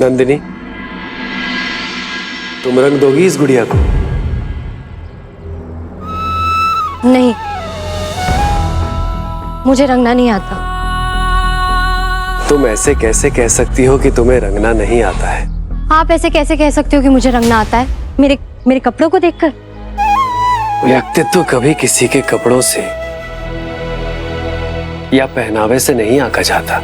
नंदिनी, तुम रंग दोगी इस गुड़िया को? नहीं, मुझे रंगना नहीं आता। तुम ऐसे कैसे कह सकती हो कि तुम्हें रंगना नहीं आता है? आप ऐसे कैसे कह सकते हो कि मुझे रंगना आता है? मेरे कपड़ों को देखकर? व्यक्तित्व कभी किसी के कपड़ों से या पहनावे से नहीं आंका जाता।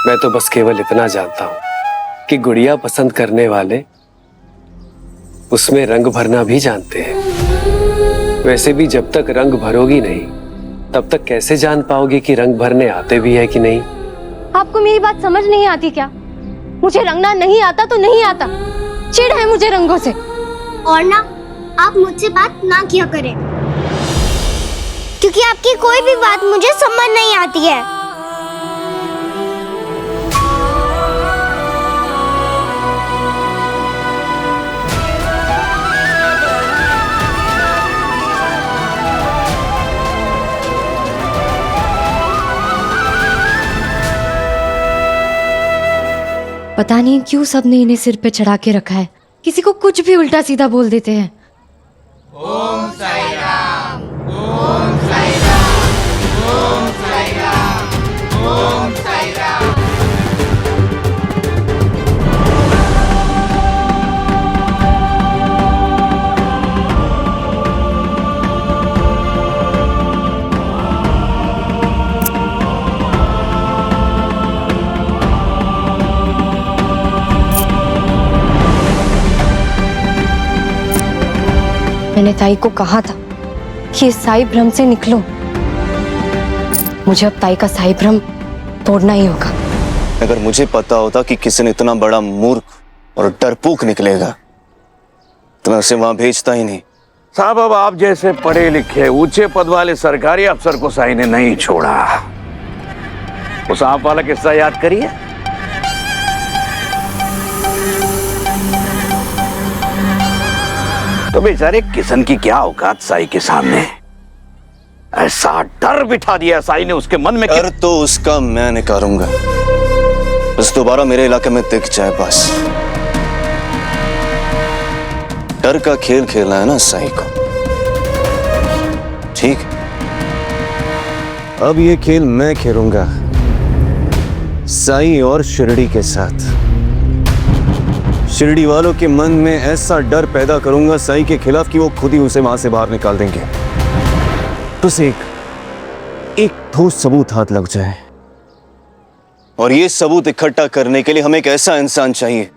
मैं तो बस केवल इतना जानता हूं कि गुड़िया पसंद करने वाले उसमें रंग भरना भी जानते हैं। वैसे भी जब तक रंग भरोगी नहीं, तब तक कैसे जान पाओगी कि रंग भरने आते भी है कि नहीं? आपको मेरी बात समझ नहीं आती क्या? मुझे रंगना नहीं आता तो नहीं आता। चिढ़ है मुझे रंगों से। और ना, आप मुझसे बात ना किया करें, क्योंकि आपकी कोई भी बात मुझे समझ नहीं आती है। पता नहीं क्यों सबने इन्हें सिर पे चढ़ा के रखा है। किसी को कुछ भी उल्टा सीधा बोल देते हैं। ओम साई राम, ओम साई राम, ओम साई राम, ओम साई राम। मैंने ताई को कहा था कि इस साई भ्रम से निकलो। मुझे अब ताई का साई भ्रम तोड़ना ही होगा। अगर मुझे पता होता कि किसी ने इतना बड़ा मूर्ख और डरपोक निकलेगा तो मैं उसे वहां भेजता ही नहीं। साहब, अब आप जैसे पढ़े लिखे ऊंचे पद वाले सरकारी अफसर को साई ने नहीं छोड़ा। उस सांप वाला किस्सा याद करिए। तो बेचारे किशन की क्या औकात साई के सामने। ऐसा डर बिठा दिया साई ने उसके मन में। डर तो उसका मैं निकालूंगा, बस दोबारा मेरे इलाके में दिख जाए बस। डर का खेल खेलना है ना साई को, ठीक? अब ये खेल मैं खेलूंगा साई और शिरडी के साथ। शिरडी वालों के मन में ऐसा डर पैदा करूंगा साई के खिलाफ कि वो खुद ही उसे वहां से बाहर निकाल देंगे। बस एक ठोस सबूत हाथ लग जाए, और ये सबूत इकट्ठा करने के लिए हमें एक ऐसा इंसान चाहिए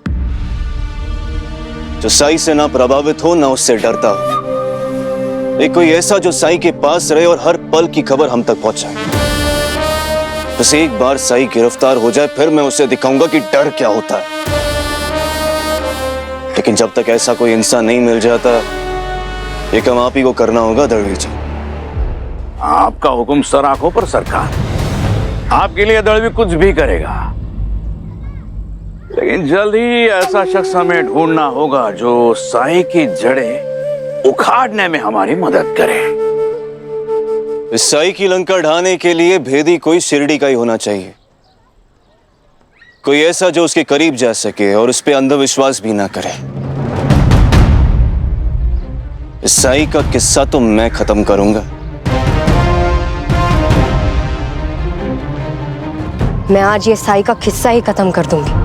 जो साई से ना प्रभावित हो ना उससे डरता हो। एक कोई ऐसा जो साई के पास रहे और हर पल की खबर हम तक पहुंचाए। बस एक बार साई गिरफ्तार हो जाए, फिर मैं उसे दिखाऊंगा कि डर क्या होता है। लेकिन जब तक ऐसा कोई इंसान नहीं मिल जाता, ये काम आप ही को करना होगा दड़वी जी। आपका हुक्म सर आंखों पर सरकार। आपके लिए दड़वी कुछ भी करेगा, लेकिन जल्द ही ऐसा शख्स हमें ढूंढना होगा जो साई की जड़ें उखाड़ने में हमारी मदद करे। इस साई की लंका ढाने के लिए भेदी कोई शिरडी का ही होना चाहिए। कोई ऐसा जो उसके करीब जा सके और उस पर अंधविश्वास भी ना करे। इस साई का किस्सा तो मैं खत्म करूंगा। मैं आज ये साई का किस्सा ही खत्म कर दूंगी।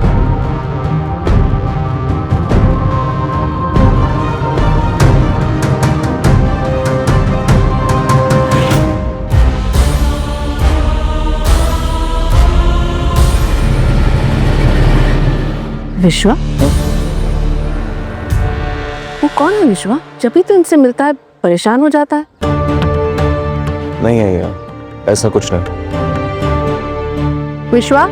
विश्वा? वो कौन है विश्वा? जब भी तो इनसे मिलता है परेशान हो जाता है। नहीं है यार, ऐसा कुछ नहीं। विश्वा?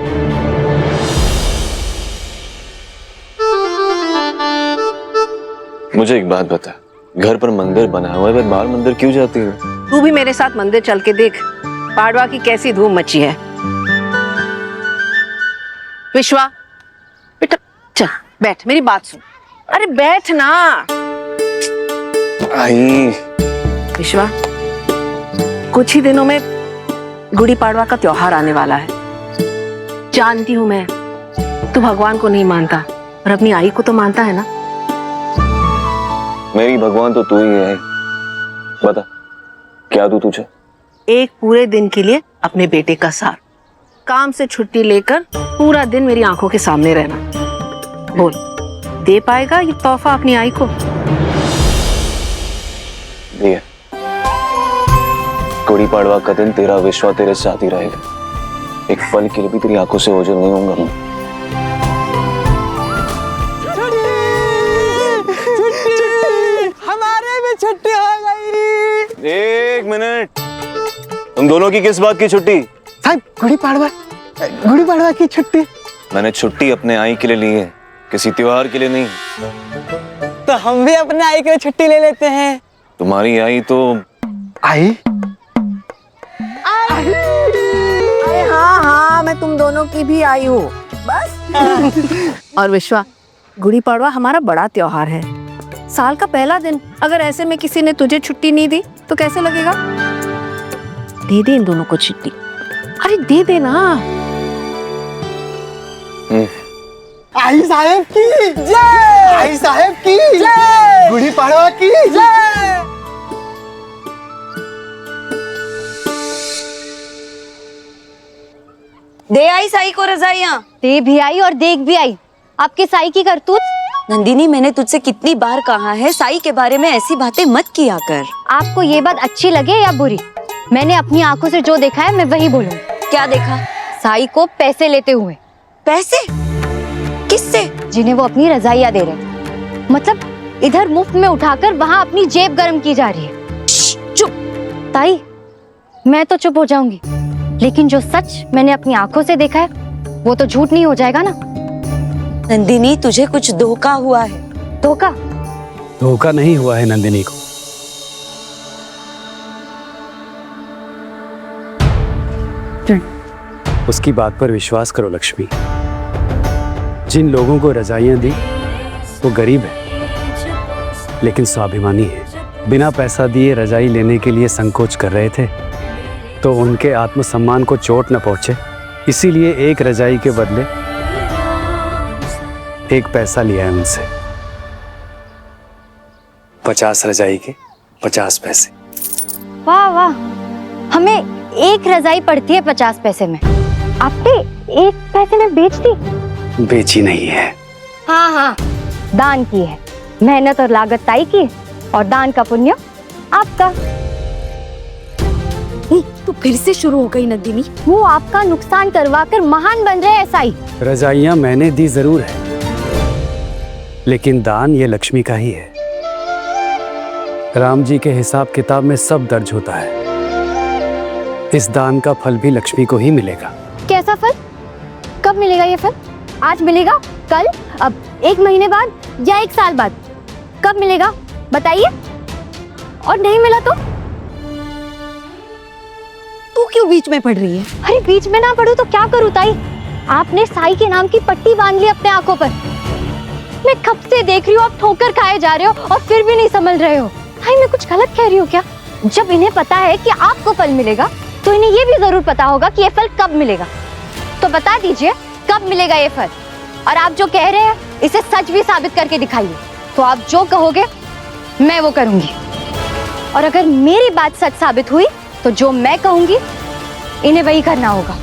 मुझे एक बात बता, घर पर मंदिर बना हुआ है, फिर बाहर मंदिर क्यों जाती है? तू भी मेरे साथ मंदिर चल के देख, पाड़वा की कैसी धूम मची है। विश्वा बेटा, चल बैठ, मेरी बात सुन। अरे बैठ ना। आई विश्वा, कुछ ही दिनों में गुड़ी पाड़वा का त्योहार आने वाला है। जानती हूं मैं तू भगवान को नहीं मानता और अपनी आई को तो मानता है ना। मेरी भगवान तो तू ही है। बता क्या दूं तुझे? एक पूरे दिन के लिए अपने बेटे का साथ, काम से छुट्टी लेकर पूरा दिन मेरी आंखों के सामने रहना। बोल, दे पाएगा ये तोहफा अपनी आई को? दिया। गुड़ी पाड़वा का दिन तेरा विश्वास तेरे साथ ही रहेगा। एक पल के लिए भी तेरी आंखों से ओझल नहीं होऊंगा मैं। हमारे में छुट्टी हो गई। एक मिनट, तुम दोनों की किस बात की छुट्टी? साहब गुड़ी पाड़वा की छुट्टी। मैंने छुट्टी अपने आई के लिए ली है, किसी त्योहार के लिए नहीं। तो हम भी अपने आई के लिए छुट्टी ले लेते हैं। तुम्हारी आई तो आई? अरे हाँ हाँ, मैं तुम दोनों की भी आई हूँ बस। और विश्वा, गुड़ी पड़वा हमारा बड़ा त्योहार है, साल का पहला दिन। अगर ऐसे में किसी ने तुझे छुट्टी नहीं दी तो कैसे लगेगा? दे दे इन दोनों को छुट्टी। अरे दे दे ना। आई साहब की जय। आई साहब की जय। गुड़ी पाड़वा की जय। दे आई साई को रजाइयाँ। दे भी आई और देख भी आई। आपके साई की करतूत। नंदिनी, मैंने तुझसे कितनी बार कहा है साई के बारे में ऐसी बातें मत किया कर। आपको ये बात अच्छी लगे या बुरी, मैंने अपनी आंखों से जो देखा है मैं वही बोलूंगी। क्या देखा? साई को पैसे लेते हुए। पैसे? किससे? जिन्हें वो अपनी रजाइयाँ दे रहे थे। मतलब इधर मुफ्त में उठाकर वहाँ अपनी जेब गर्म की जा रही है। चुप। ताई, मैं तो चुप हो जाऊंगी, लेकिन जो सच मैंने अपनी आंखों से देखा है वो तो झूठ नहीं हो जाएगा ना। नंदिनी, तुझे कुछ धोखा हुआ है। धोखा? धोखा नहीं हुआ है नंदिनी को। उसकी बात पर विश्वास करो लक्ष्मी। जिन लोगों को रजाइयां दी वो गरीब है लेकिन स्वाभिमानी है। बिना पैसा दिए रजाई लेने के लिए संकोच कर रहे थे तो उनके आत्मसम्मान को चोट न पहुंचे, इसीलिए एक रजाई के बदले एक पैसा लिया है उनसे। 50 रजाई के 50 पैसे। वाह वाह, हमें एक रजाई पड़ती है 50 पैसे में, आपने 1 पैसे में बेच दी। बेची नहीं है। हाँ हाँ, दान की है। मेहनत और लागत ताई की और दान का पुण्य आपका। तू फिर से शुरू हो गई नंदिनी। वो आपका नुकसान करवाकर महान बन रहे हैं साई। रजाइयां मैंने दी जरूर है लेकिन दान ये लक्ष्मी का ही है। राम जी के हिसाब किताब में सब दर्ज होता है। इस दान का फल भी लक्ष्मी को ही मिलेगा। कैसा फल? कब मिलेगा ये फल? आज मिलेगा? कल? अब 1 महीने बाद या 1 साल बाद? कब मिलेगा बताइए? और नहीं मिला तो? तू क्यों बीच में पड़ रही है? अरे बीच में ना पड़ू तो क्या करूँ ताई? आपने साई के नाम की पट्टी बांध ली अपने आंखों पर। मैं कब से देख रही हूँ आप ठोकर खाए जा रहे हो और फिर भी नहीं समझ रहे हो। ताई, मैं कुछ गलत कह रही हूँ क्या? जब इन्हें पता है कि आपको फल मिलेगा तो इन्हें ये भी जरूर पता होगा कि ये फल कब मिलेगा। तो बता दीजिए कब मिलेगा ये फल, और आप जो कह रहे हैं इसे सच भी साबित करके दिखाइए। तो आप जो कहोगे मैं वो करूंगी, और अगर मेरी बात सच साबित हुई तो जो मैं कहूंगी इन्हें वही करना होगा।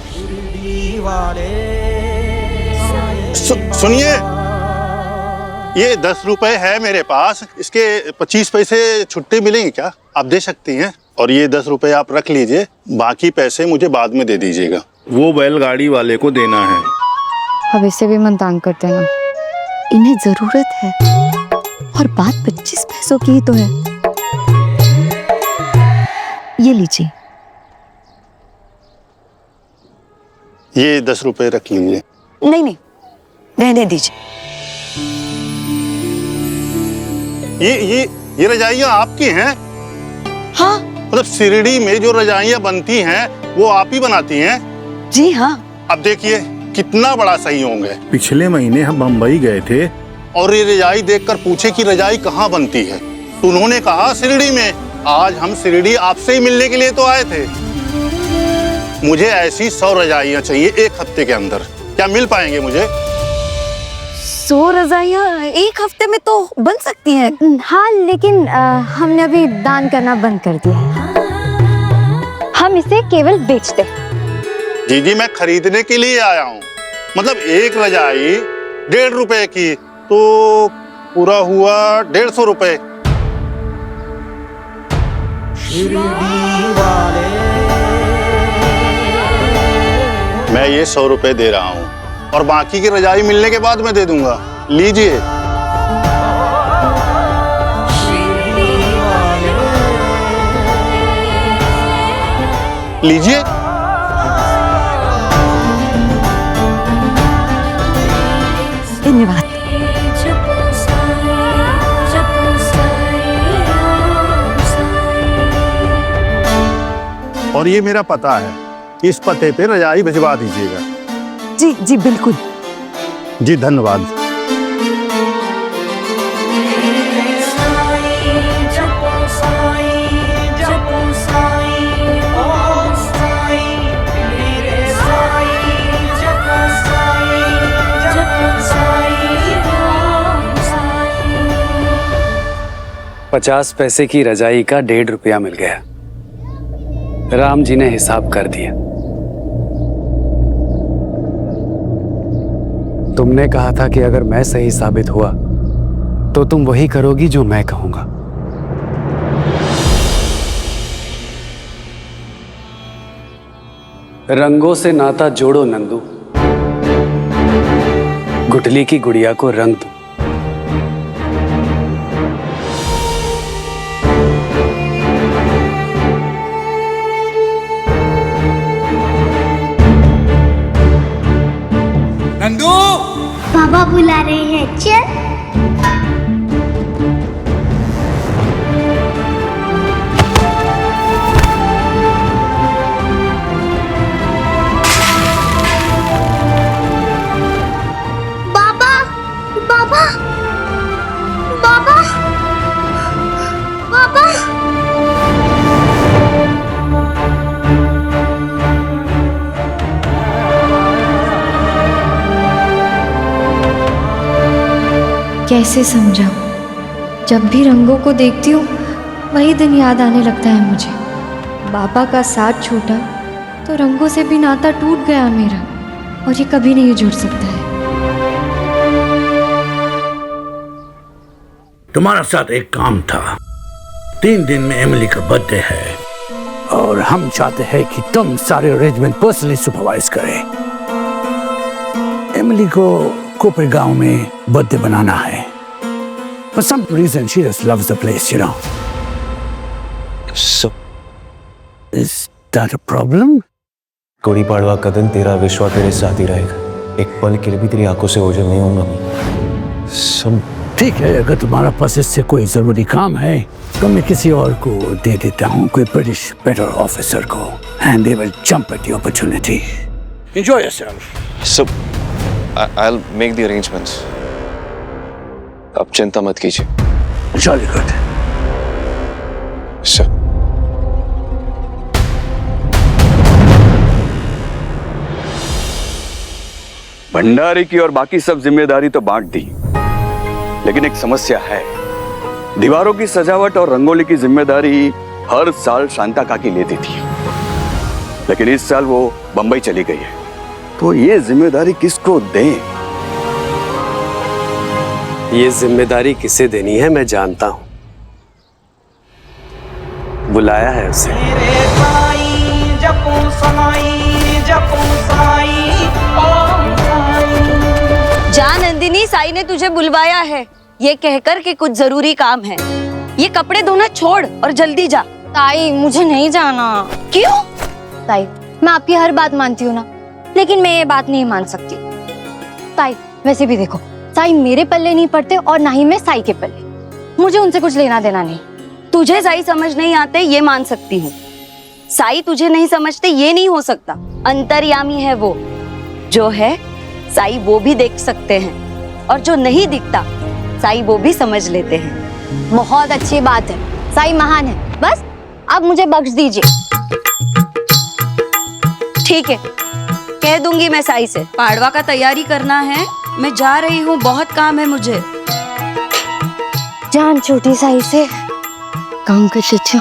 सुनिए, ये 10 रुपए है मेरे पास, इसके 25 पैसे छुट्टी मिलेंगी क्या? आप दे सकती हैं। और ये 10 रुपए आप रख लीजिए, बाकी पैसे मुझे बाद में दे दीजिएगा। वो बैलगाड़ी वाले को देना है। अब इसे भी मन तंग करते हैं ना, इन्हें जरूरत है और बात 25 पैसों की ही तो है। ये लीजिए। ये 10 रुपए रख लीजिए। नहीं नहीं, रहने दीजिए। ये रजाइयाँ आपकी हैं? हाँ। मतलब शिरडी में जो रजाइयाँ बनती हैं वो आप ही बनाती हैं? जी हाँ। अब देखिए कितना बड़ा सहयोग है। पिछले महीने हम बम्बई गए थे और ये रजाई देखकर पूछे कि रजाई कहाँ बनती है, तो उन्होंने कहा शिरडी में। आज हम शिरडी आपसे ही मिलने के लिए तो आए थे। मुझे ऐसी 100 रजाइयाँ चाहिए 1 हफ्ते के अंदर। क्या मिल पाएंगे मुझे? 100 रजाइयाँ एक हफ्ते में तो बन सकती हैं। हाँ, लेकिन हमने अभी दान करना बंद कर दिया है। हम इसे केवल बेचते हैं। जी मैं खरीदने के लिए आया हूँ। मतलब एक रजाई 1.5 रुपए की, तो पूरा हुआ 150 रुपए। मैं ये 100 रुपए दे रहा हूँ और बाकी की रजाई मिलने के बाद मैं दे दूंगा। लीजिए। लीजिए। धन्यवाद। और ये मेरा पता है, इस पते पे रजाई भिजवा दीजिएगा। जी जी बिल्कुल। जी धन्यवाद। पचास पैसे की रजाई का 1.5 रुपया मिल गया। राम जी ने हिसाब कर दिया। तुमने कहा था कि अगर मैं सही साबित हुआ तो तुम वही करोगी जो मैं कहूंगा। रंगों से नाता जोड़ो नंदू, गुटली की गुड़िया को रंग दो। नंदू, पापा बुला रहे हैं, चल। पापा, पापा, पापा, पापा। कैसे समझाऊं? जब भी रंगों को देखती हूँ वही दिन याद आने लगता है मुझे। बाबा का साथ छूटा तो रंगों से भी नाता टूट गया मेरा, और ये कभी नहीं जुड़ सकता है। तुम्हारा साथ एक काम था। 3 दिन में एमिली का बर्थडे है और हम चाहते हैं कि तुम सारे अरेंजमेंट पर्सनली सुपरवाइज करें। एमिली को कोपर गांव में बर्थडे बनाना है। For some reason she just loves the place, you know. So, Is that a problem? Gudi Padwa का दिन तेरा विश्वा तेरे साथ ही रहेगा। एक पल के लिए भी तेरी आंखों से ओझल नहीं होऊंगा मैं। सब ठीक है, अगर तुम्हारा पास इससे कोई जरूरी काम है तो मैं किसी और को दे देता हूँ, कोई ब्रिटिश बेटर ऑफिसर को, and they will jump at the opportunity. Enjoy yourself. So, I'll make the arrangements. आप चिंता मत कीजिए। Jolly good. Sure. भंडारी की और बाकी सब जिम्मेदारी तो बांट दी, लेकिन एक समस्या है। दीवारों की सजावट और रंगोली की जिम्मेदारी हर साल शांता काकी लेती थी, लेकिन इस साल वो बंबई चली गई है, तो ये जिम्मेदारी किसको दें? ये जिम्मेदारी किसे देनी है मैं जानता हूं। बुलाया है उसे। जा नंदिनी, साई ने तुझे बुलवाया है, ये कहकर कि कुछ जरूरी काम है। ये कपड़े धोना छोड़ और जल्दी जा। ताई, मुझे नहीं जाना। क्यों? ताई, मैं आपकी हर बात मानती हूँ ना, लेकिन मैं ये बात नहीं मान सकती। ताई, वैसे भी देखो, साई मेरे पल्ले नहीं पड़ते और ना ही मैं साई के पल्ले। मुझे उनसे कुछ लेना देना नहीं। तुझे साई समझ नहीं आते ये मान सकती हूँ, साई तुझे नहीं समझते ये नहीं हो सकता। अंतर्यामी है वो, जो है साई वो भी देख सकते हैं, और जो नहीं दिखता साई वो भी समझ लेते हैं। बहुत अच्छी बात है, साई महान है। बस अब मुझे बख्श दीजिए। ठीक है, कह दूंगी मैं साई से। पाड़वा का तैयारी करना है मैं जा रही हूँ, बहुत काम है मुझे। जान छोटी साई से काम कर सच्चा।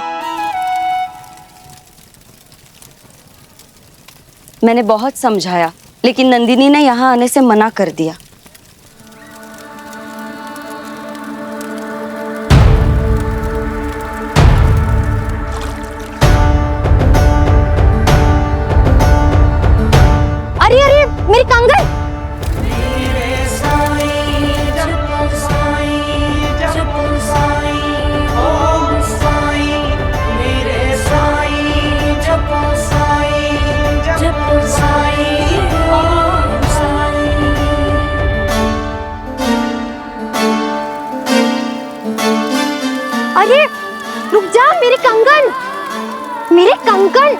मैंने बहुत समझाया, लेकिन नंदिनी ने यहाँ आने से मना कर दिया। अरे अरे मेरी कंगन। अरे रुक जा, मेरे कंगन, मेरे कंगन।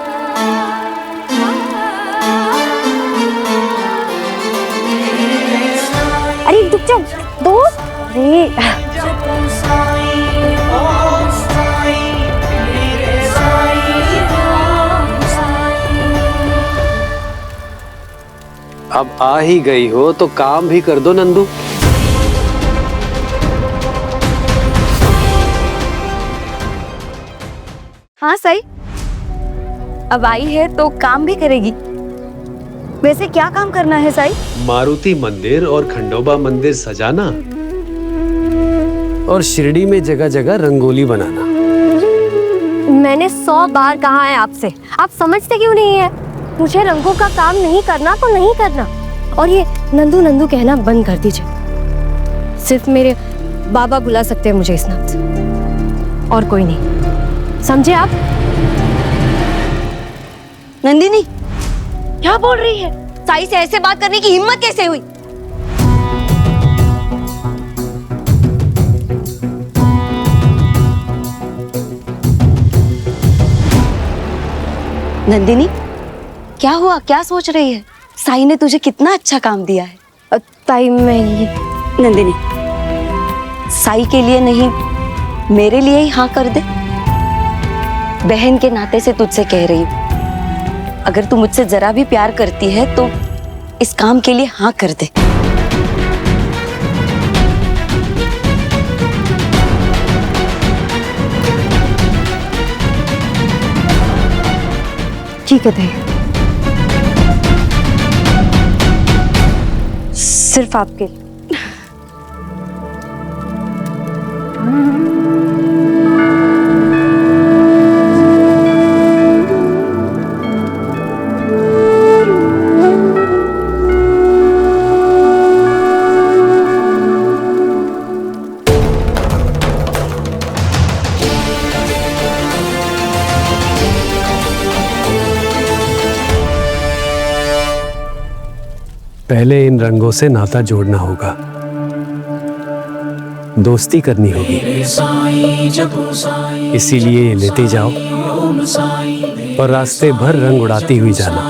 अरे रुक जा दोस्त। अरे अब आ ही गई हो तो काम भी कर दो नंदू। हाँ सही, अब आई है तो काम भी करेगी। वैसे क्या काम करना है साई? मारुति मंदिर और खंडोबा मंदिर सजाना और शिरडी में जगह जगह रंगोली बनाना। मैंने 100 बार कहा है आपसे, आप समझते क्यों नहीं है? मुझे रंगों का काम नहीं करना तो नहीं करना। और ये नंदू नंदू कहना बंद कर दीजिए। सिर्फ मेरे बाबा बुला सकते हैं मुझे इस नाम से, और कोई नहीं, समझे आप? नंदिनी क्या बोल रही है? साई से ऐसे बात करने की हिम्मत कैसे हुई? नंदिनी क्या हुआ, क्या सोच रही है? साई ने तुझे कितना अच्छा काम दिया है। ताई मैं ये नंदिनी, साई के लिए नहीं मेरे लिए ही हाँ कर दे। बहन के नाते से तुझसे कह रही हूँ, अगर तू मुझसे जरा भी प्यार करती है तो इस काम के लिए हाँ कर दे। ठीक है ताई, सिर्फ आपके लिए। पहले इन रंगों से नाता जोड़ना होगा, दोस्ती करनी होगी। इसीलिए ये लेते जाओ और रास्ते भर रंग उड़ाती हुई जाना।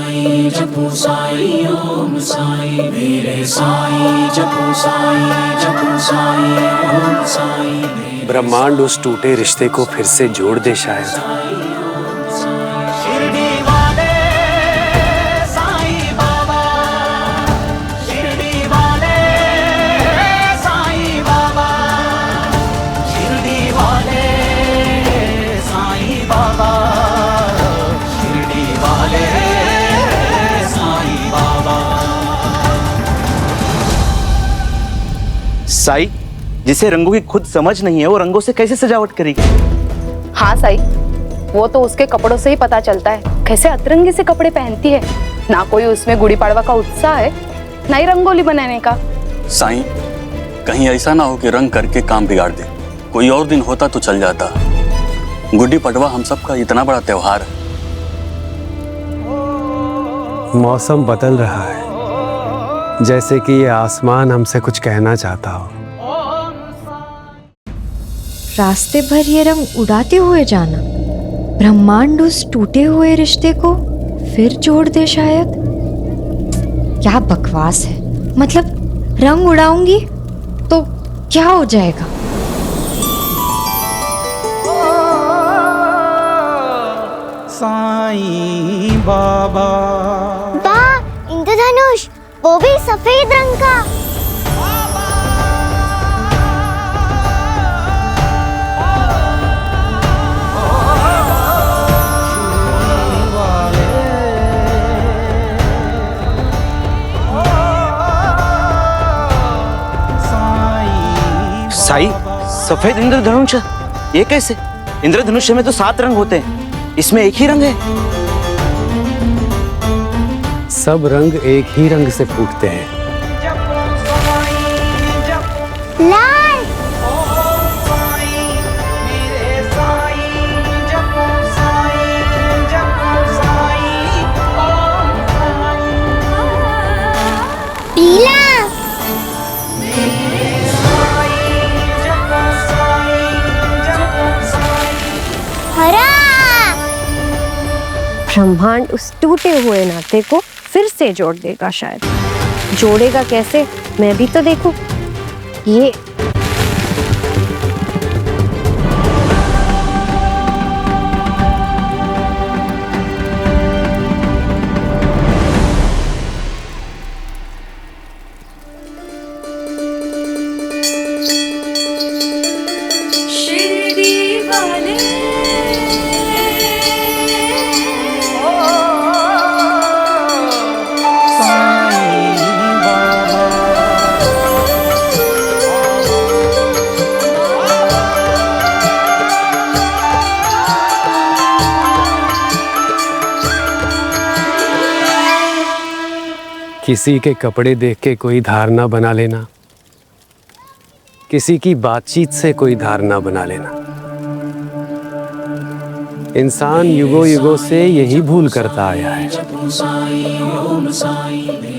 ब्रह्मांड उस टूटे रिश्ते को फिर से जोड़ दे शायद। साई, जिसे रंगों की खुद समझ नहीं है वो रंगों से कैसे सजावट करेगी? हाँ साई, वो तो उसके कपड़ों से ही पता चलता है कैसे अतरंगी से कपड़े पहनती है। ना कोई उसमें गुड़ी पड़वा का उत्साह है, ना ही रंगोली बनाने का। साईं, कहीं ऐसा ना हो कि रंग करके काम बिगाड़ दे। कोई और दिन होता तो चल जाता। गुड्डी पड़वा हम सबका इतना बड़ा त्योहार है। मौसम बदल रहा है, जैसे कि ये आसमान हमसे कुछ कहना चाहता हो। रास्ते भर ये रंग उड़ाते हुए जाना, ब्रह्मांड उस टूटे हुए रिश्ते को फिर जोड़ दे शायद। क्या बकवास है, मतलब रंग उड़ाऊंगी तो क्या हो जाएगा? साईं बाबा। वाह, इंद्रधनुष, वो भी सफेद रंग का। साई, सफेद इंद्रधनुष ये कैसे? इंद्रधनुष्य में तो 7 रंग होते हैं, इसमें एक ही रंग है। सब रंग एक ही रंग से फूटते हैं। लाल, पीला, हरा। ब्रह्मांड उस टूटे हुए नाते को फिर से जोड़ देगा शायद। जोड़ेगा कैसे, मैं भी तो देखूं। ये किसी के कपड़े देख के कोई धारणा बना लेना, किसी की बातचीत से कोई धारणा बना लेना। इंसान युगों युगों से यही भूल करता आया है।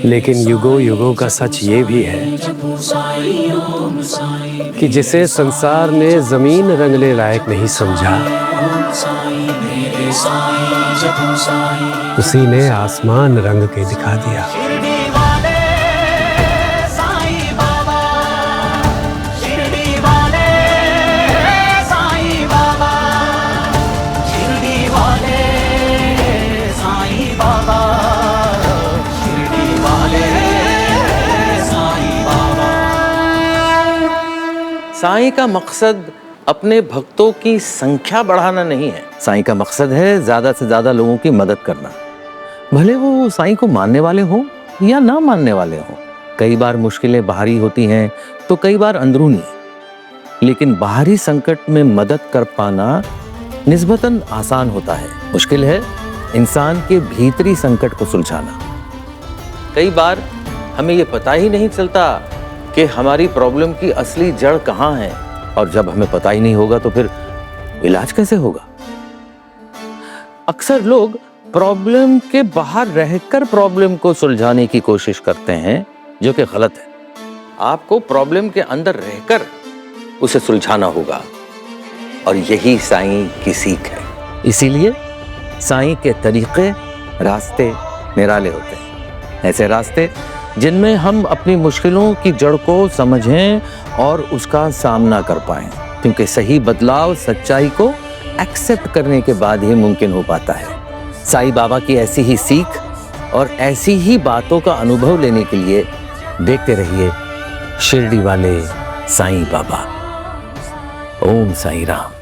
लेकिन युगों युगों का सच ये भी है कि जिसे संसार ने जमीन रंगने लायक नहीं समझा, उसी ने आसमान रंग के दिखा दिया। साईं का मकसद अपने भक्तों की संख्या बढ़ाना नहीं है। साईं का मकसद है ज्यादा से ज्यादा लोगों की मदद करना, भले वो साईं को मानने वाले हों या ना मानने वाले हों। कई बार मुश्किलें बाहरी होती हैं तो कई बार अंदरूनी, लेकिन बाहरी संकट में मदद कर पाना निस्बतन आसान होता है। मुश्किल है इंसान के भीतरी संकट को सुलझाना। कई बार हमें ये पता ही नहीं चलता कि हमारी प्रॉब्लम की असली जड़ कहाँ है, और जब हमें पता ही नहीं होगा तो फिर इलाज कैसे होगा। अक्सर लोग प्रॉब्लम के बाहर रहकर प्रॉब्लम को सुलझाने की कोशिश करते हैं, जो कि गलत है। आपको प्रॉब्लम के अंदर रहकर उसे सुलझाना होगा, और यही साईं की सीख है। इसीलिए साईं के तरीके, रास्ते निराले होते हैं। ऐसे रास्ते जिनमें हम अपनी मुश्किलों की जड़ को समझें और उसका सामना कर पाएं, क्योंकि सही बदलाव सच्चाई को एक्सेप्ट करने के बाद ही मुमकिन हो पाता है। साईं बाबा की ऐसी ही सीख और ऐसी ही बातों का अनुभव लेने के लिए देखते रहिए शिरडी वाले साईं बाबा। ओम साईं राम।